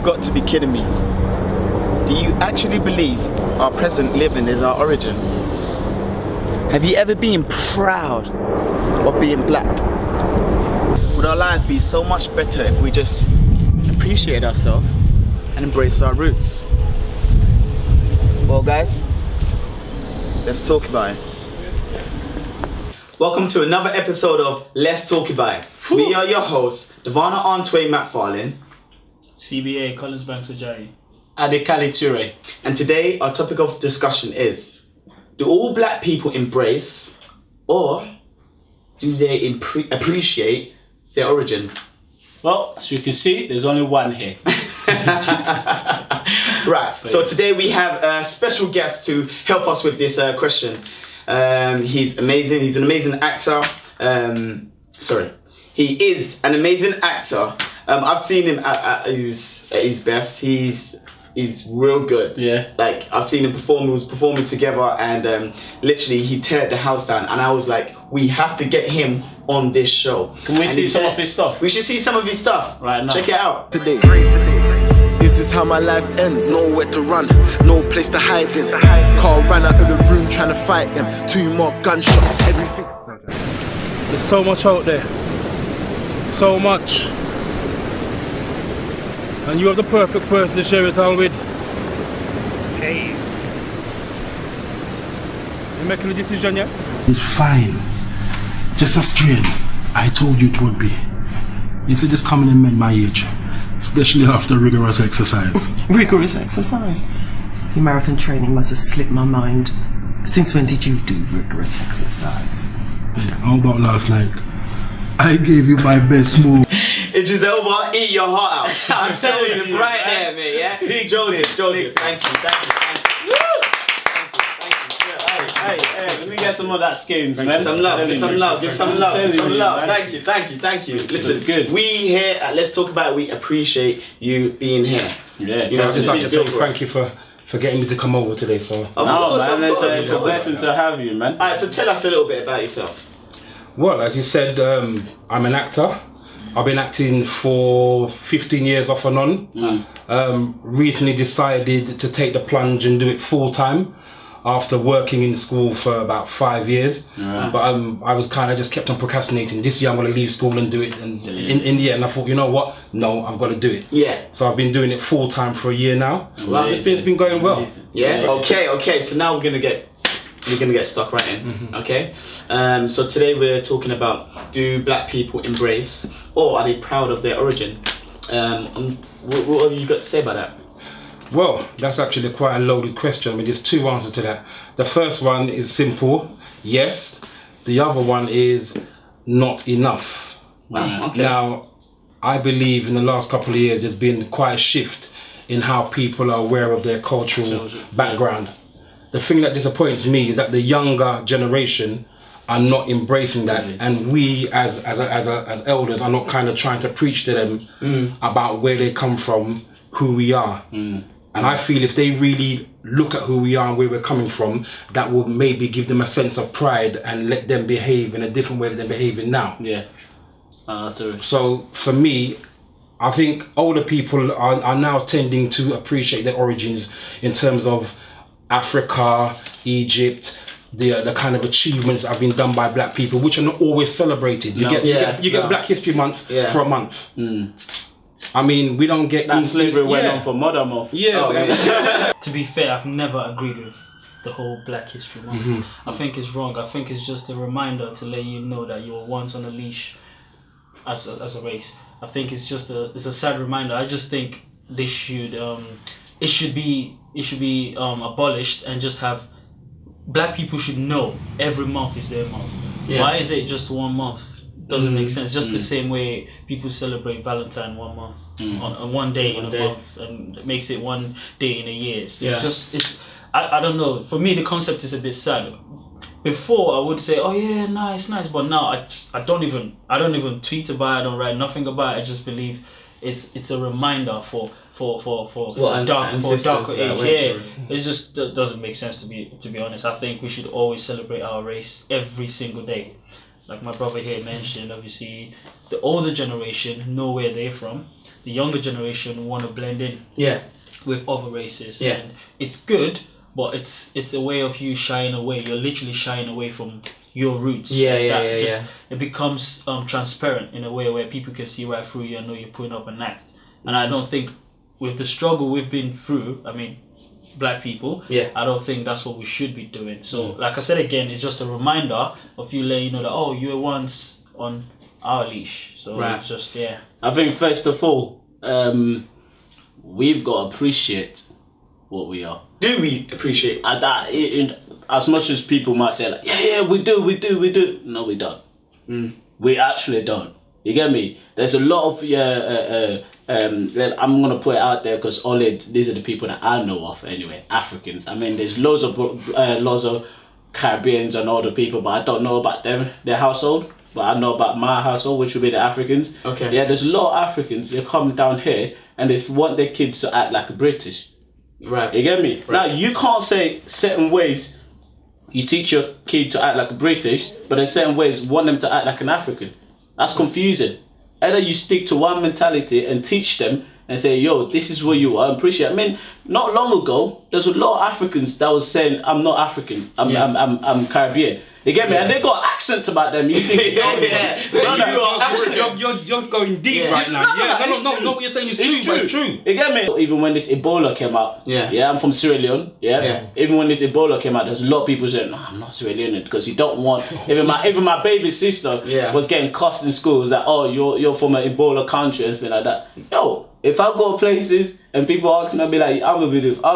got to be kidding me. Do you actually believe our present living is our origin? Have you ever been proud of being black? Would our lives be so much better if we just appreciate ourselves and embrace our roots? Well guys, let's talk about it. Welcome to another episode of Let's Talk About It. We are your hosts, Devana Antway McFarlane, CBA Collins Banks Ajayi, Adekali Ture. And today our topic of discussion is: do all black people embrace or do they appreciate their origin? Well, as you can see, there's only one here. Right, so today we have a special guest to help us with this question. He's amazing, he's an amazing actor. He is an amazing actor. I've seen him at his best. He's real good. Yeah. Like, I've seen him perform, we was performing together, and literally he teared the house down, and I was like, we have to get him on this show. Can we see some of his stuff? We should see some of his stuff. Right now. Check it out. Today. Is this how my life ends? Nowhere to run, no place to hide in. Carl ran out of the room trying to fight them. 2 more gunshots, everything's... There's so much out there. So much. And you have the perfect person to share it all with. Okay. You making a decision yet? It's fine. Just a strain. I told you it would be. You see, this coming in men my age, especially after rigorous exercise. Rigorous exercise? Your marathon training must have slipped my mind. Since when did you do rigorous exercise? Yeah, how about last night? I gave you my best move. It's Giselle, eat your heart out. I'm telling you, right there, mate, yeah? Joseph, thank you. Woo! Thank you, sir. Hey, let me get some of that skins, man. Some love. Thank you. Listen, good. We here at Let's Talk About It, we appreciate you being here. Yeah, You know, I'd it's a just like big to deal say for thank us. you for getting me to come over today, so. Of course. It's a blessing to have you, man. Alright, so tell us a little bit about yourself. Well, as you said, I'm an actor. I've been acting for 15 years off and on. Recently decided to take the plunge and do it full time after working in school for about 5 years. But I was kind of just kept on procrastinating. This year I'm going to leave school and do it. And in the end I thought, you know what? No, I've got to do it. Yeah. So I've been doing it full time for a year now. Well, it's been going well. Yeah? Okay. So now we're gonna get stuck right in. Okay? So today we're talking about, do black people embrace or are they proud of their origin? What have you got to say about that? Well, that's actually quite a loaded question. I mean, there's 2 answers to that. The first one is simple, yes. The other one is not enough. Wow, okay. Now, I believe in the last couple of years there's been quite a shift in how people are aware of their cultural background. The thing that disappoints me is that the younger generation are not embracing that, and we as elders are not kind of trying to preach to them about where they come from, who we are. And I feel if they really look at who we are and where we're coming from, that will maybe give them a sense of pride and let them behave in a different way than they're behaving now. Yeah. So for me, I think older people are now tending to appreciate their origins in terms of Africa, Egypt, the kind of achievements that have been done by black people, which are not always celebrated. You get Black History Month for a month. I mean, we don't get... That slavery went on for more than a month. Yeah. To be fair, I've never agreed with the whole Black History Month. I think it's wrong. I think it's just a reminder to let you know that you were once on a leash as a race. I think it's just a sad reminder. I just think they should it should be abolished and just have black people should know every month is their month. Yeah. Why is it just 1 month? Doesn't make sense. Just the same way people celebrate Valentine 1 month on one day in a month, and it makes it 1 day in a year. So it's I don't know. For me, the concept is a bit sad. Before I would say, oh yeah, nice, but now I don't even tweet about it. I don't write nothing about it. I just believe it's a reminder for a darker age. Yeah, it just doesn't make sense to be honest. I think we should always celebrate our race every single day. like my brother here mentioned, obviously the older generation know where they're from. The younger generation want to blend in with other races. Yeah. And it's good, but it's a way of you shying away. You're literally shying away from your roots. It becomes transparent in a way where people can see right through you and know you're putting up an act. And I don't think with the struggle we've been through, I mean, black people, I don't think that's what we should be doing. So like I said again, it's just a reminder of you letting you know that, oh, you were once on our leash. So it's just, I think first of all, we've got to appreciate what we are. Do we appreciate That as much as people might say like, we do. No, we don't. We actually don't. You get me? There's a lot of I'm gonna put it out there because these are the people that I know of anyway. Africans. I mean, there's loads of Caribbeans and other people, but I don't know about their household. But I know about my household, which would be the Africans. Okay. Yeah, there's a lot of Africans. They come down here and they want their kids to act like a British. Right. You get me? Right. Now you can't say certain ways you teach your kid to act like a British, but in certain ways want them to act like an African. That's confusing. Either you stick to one mentality and teach them and say, yo, this is what you are, appreciate. I mean, not long ago, there's a lot of Africans that was saying, I'm not African, I'm Caribbean. You get me? And they got accents about them. You think, You're going deep right now. No, what you're saying is true, but it's true. You get me? Even when this Ebola came out, I'm from Sierra Leone. Even when this Ebola came out, there's a lot of people saying, no, I'm not Sierra Leonean because you don't want. Even my baby sister was getting cussed in school. It was like, oh, you're from an Ebola country and stuff like that. Yo, if I go places and people ask me, I'll be like, I'll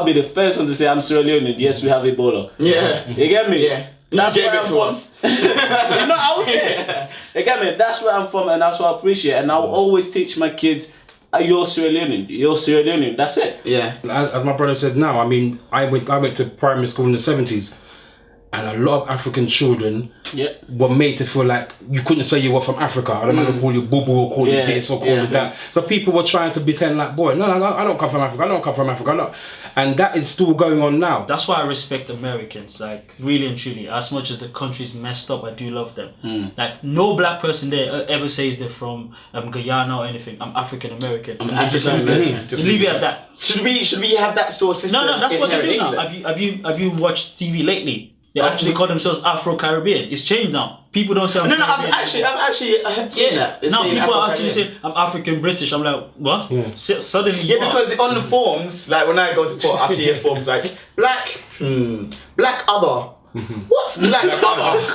be the first one to say I'm Sierra Leonean. Yes, we have Ebola. Yeah. You get me? Yeah. That's you gave where it I'm to from. us. I would say. You get me? That's where I'm from, and that's what I appreciate. And I'll always teach my kids, you're Sierra Leonean. You're Sierra Leonean. That's it. Yeah. As my brother said now, I mean, I went to primary school in the 70s, and a lot of African children were made to feel like you couldn't say you were from Africa. I don't know, call you boo boo or call you this or call you that. So people were trying to pretend like, boy, no, I don't come from Africa. I don't come from Africa. No. And that is still going on now. That's why I respect Americans, like really and truly. As much as the country's messed up, I do love them. Like no black person there ever says they're from Guyana or anything. I'm African American. I'm African American. Just leave it at that. Should we have that sort of system? No, that's what they do now. England? Have you watched TV lately? They actually call themselves Afro-Caribbean. It's changed now. People don't say I'm Caribbean. I've actually seen that. It's now saying people are Afro-Caribbean. actually saying I'm African-British. I'm like, what? Suddenly Yeah, because on the forms, like when I go to port, I see forms like black other. What's black other?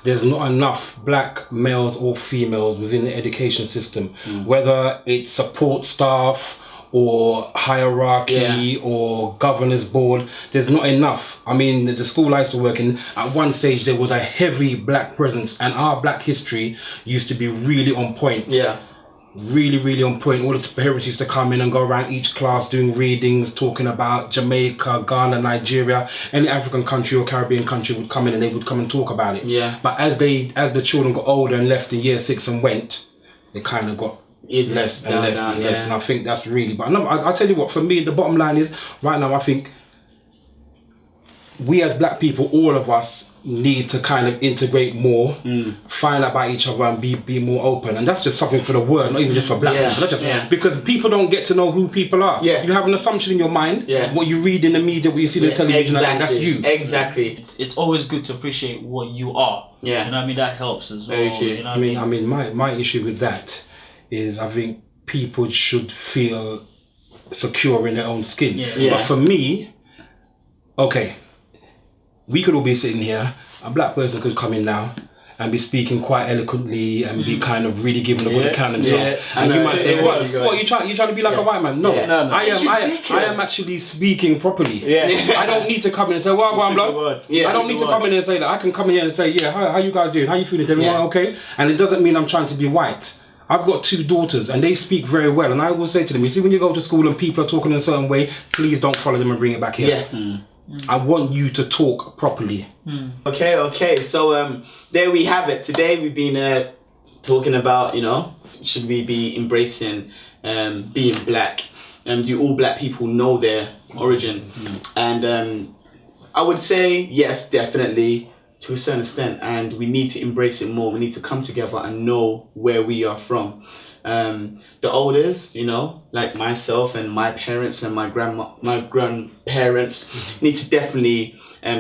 There's not enough black males or females within the education system, whether it's support staff or hierarchy or governor's board. There's not enough. I mean, the school I used to work in, at one stage there was a heavy black presence, and our black history used to be really on point. Yeah. Really, really on point. All the parents used to come in and go around each class doing readings, talking about Jamaica, Ghana, Nigeria, any African country or Caribbean country would come in and they would come and talk about it. Yeah. But as the children got older and left in year 6 and went, they kind of got less and less and less. And I think that's really, but no, I'll tell you what, for me, the bottom line is, right now, I think we as black people, all of us, need to kind of integrate more, find out about each other and be more open. And that's just something for the world, not even just for black people. That's just because people don't get to know who people are. Yeah. You have an assumption in your mind, what you read in the media, what you see on the television, and that's you. Exactly. It's always good to appreciate what you are. Yeah. You know what I mean? That helps as well. Very true. You know what I mean, my issue with that is I think people should feel secure in their own skin. But for me, okay, we could all be sitting here, a black person could come in now and be speaking quite eloquently and be kind of really giving a good account of himself. And you might say, what, you trying to be like a white man? No, I am actually speaking properly. I don't need to come in and say, well, I'm blood. I don't need to come in and say that. I can come in here and say, how you guys doing? How you feeling? Everyone okay? And it doesn't mean I'm trying to be white. I've got 2 daughters and they speak very well, and I will say to them, you see, when you go to school and people are talking in a certain way, please don't follow them and bring it back here. I want you to talk properly. Okay. So there we have it. Today we've been talking about, should we be embracing being black? Do all black people know their origin? And I would say yes, definitely. to a certain extent, and we need to embrace it more. We need to come together and know where we are from. The elders, you know, like myself and my parents and my grandparents need to definitely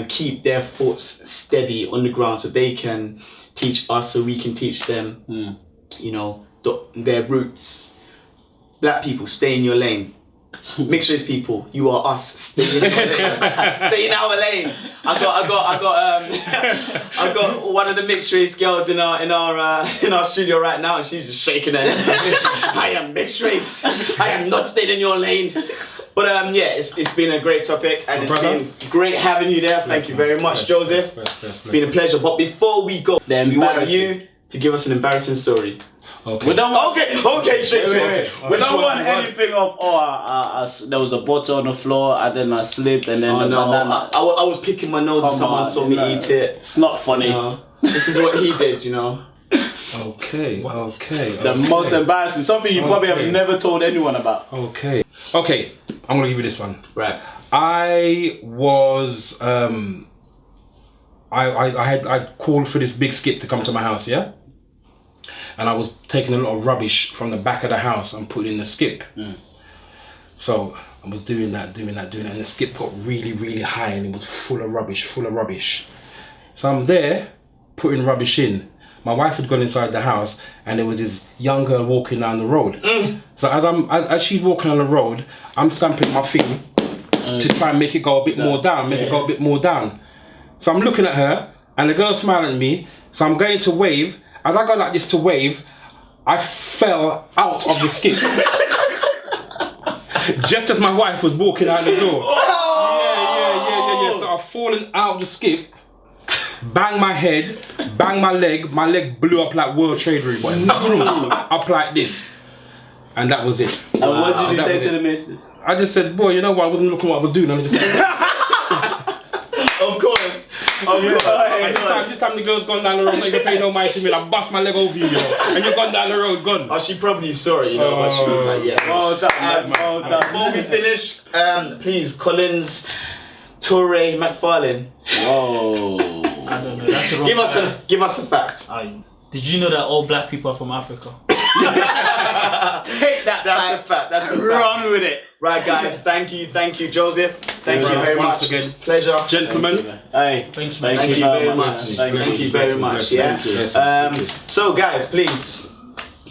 keep their thoughts steady on the ground so they can teach us, so we can teach them, you know, their roots. Black people, stay in your lane. Mixed race people, you are us. Stay in your lane. Stay in our lane. I got one of the mixed race girls in our studio right now, and she's just shaking her head. I am mixed race. I am not staying in your lane. But yeah, it's been a great topic, and it's been great having you there. Thank you very much, Joseph. It's been a pleasure. But before we go, we want you to give us an embarrassing story. Okay. We don't want, okay, straight to wait. We don't want anything of there was a bottle on the floor and then I slipped and then banana. I was picking my nose and someone saw me eat it. It's not funny. This is what he did, you know. Okay. The most embarrassing, something you probably have never told anyone about. Okay, I'm gonna give you this one. Right. I was I called for this big skip to come to my house, yeah? And I was taking a lot of rubbish from the back of the house and putting in the skip. So I was doing that, and the skip got really, really high and it was full of rubbish. So I'm there putting rubbish in. My wife had gone inside the house and there was this young girl walking down the road. So as she's walking on the road, I'm stamping my thing to try and make it go a bit more down, So I'm looking at her and the girl's smiling at me. So I'm going to wave. As I go like this to wave, I fell out of the skip. Just as my wife was walking out the door. Yeah. So I've fallen out of the skip, banged my head, banged my leg blew up like World Trade Room, up like this. And that was it. And what did you say to the missus? I just said, boy, you know what, I wasn't looking what I was doing, I just Of course. This time the girl's gone down the road, so you can pay no mind to me, I bust my leg over you, and you've gone down the road, gone. Oh, she probably saw it, you know, but she was like, yeah. Well done. Before we finish, please, Collins Toure McFarlane. Whoa. I don't know. That's the wrong Give us a fact. Did you know that all black people are from Africa? Take that. That's a fact. That's a fact. Run with it. Right, guys. Thank you, Joseph. Thank you very Once much. again. Pleasure, Gentlemen. Hey, Thanks, man. Thank you very much. Thank you very much. Yeah. So, guys, please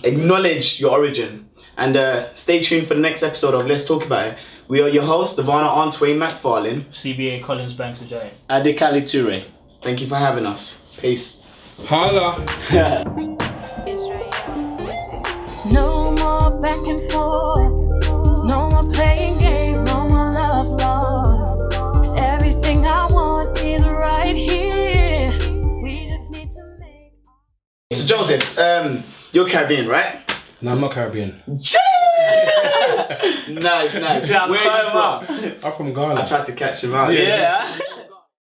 acknowledge your origin and stay tuned for the next episode of Let's Talk About It. We are your hosts, Devana Antwain McFarlane. CBA Collins Banks Ajay. Adekali Toure. Thank you for having us. Peace. Holla. No more back and forth. No more playing games. No more love lost. Everything I want is right here. We just need to make. So Joseph, you're Caribbean, right? No, I'm not Caribbean. Nice. Where are you from? I'm from Ghana. I tried to catch him out. Yeah.